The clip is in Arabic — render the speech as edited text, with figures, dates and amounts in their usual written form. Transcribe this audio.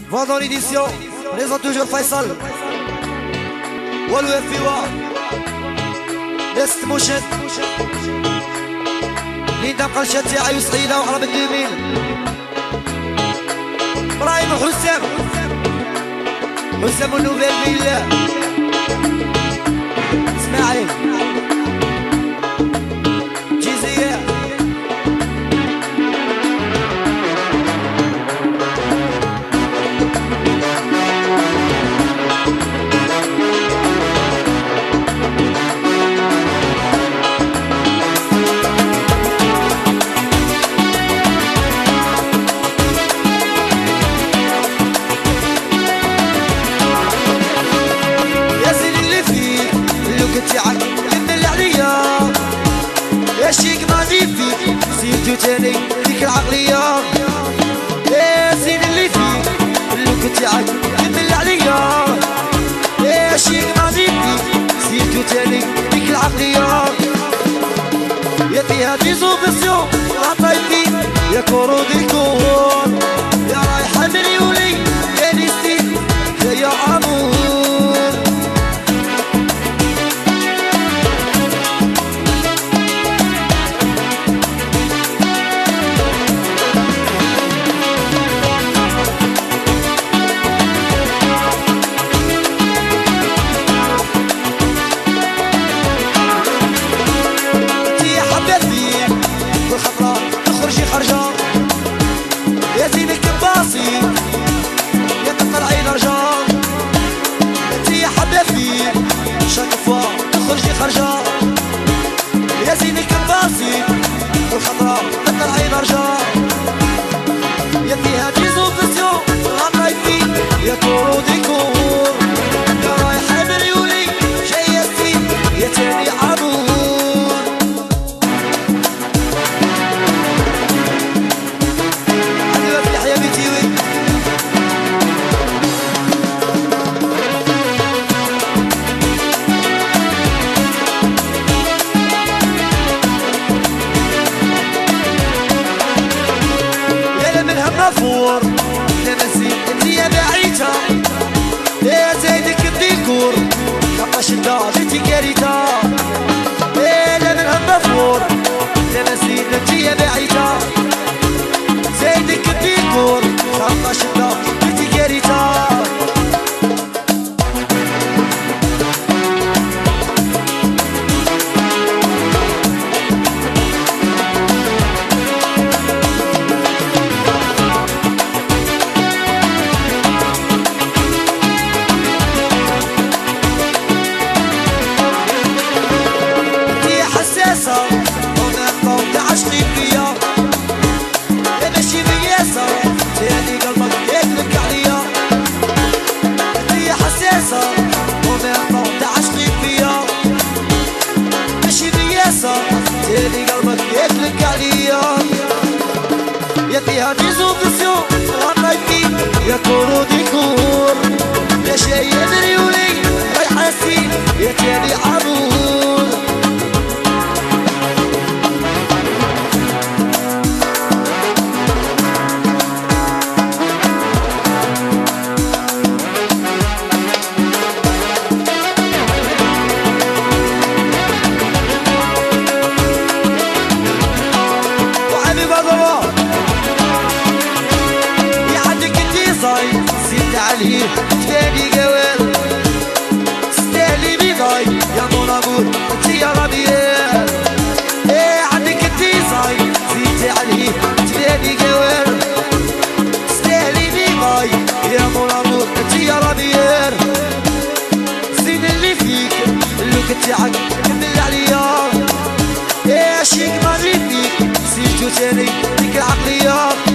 Vendant l'édition, présente toujours Faisal Walou FBWA Best Motion لينا قرشتي عيو سعيدة وعرب الجميل إبراهيم وحسام حسام النوبل بالله اسماعيل جيزية يا شيك ما زيد فيك زيدتو تاني ديك العقلية يا زين اللي فيك اللوك تاعك كمل عليا يا شيك ما زيد فيك زيدتو تاني ديك العقلية يا فيها ديزوبسيون عطايتي يا كورو ديكور يا رايحة مريولي يا نيستي يا عمور يا زينك باصي يا تطلعي الرجال انتي يا حبيبي شاك فوا تخرجي خرجة يا زينك باصي والخضراء تطلعي الرجال يا فيها ديزوبسيون غطيتي يا كورو ديكور يا رايحة مريولي جاية ستي يا تاني عبور مفور يا نسيت انتي يا بعيدة يا زيدك الديكور نقاش انتي كاريتا يا منها مفور يا نسيت انتي يا بعيدة زيدك الديكور نقاش انتي كاريتا تاني قلبك يطلق عليا يا فيها ديزوبسيون غطيتي يا كورو ديكور يا شاية مريولي رايحة سين يا تاني عبور عليه تاني قوال تستاهلي بيضاي يا منابور انتي يا ربيال ايه عندك انتي صاي زيدتي عليه تاني قوال تستاهلي بيضاي يا منابور انتي يا ربيال زين اللي فيك اللوك تاعك كمل عليا ايه شيك ما غير فيك زيدتو تاني ديك العقلية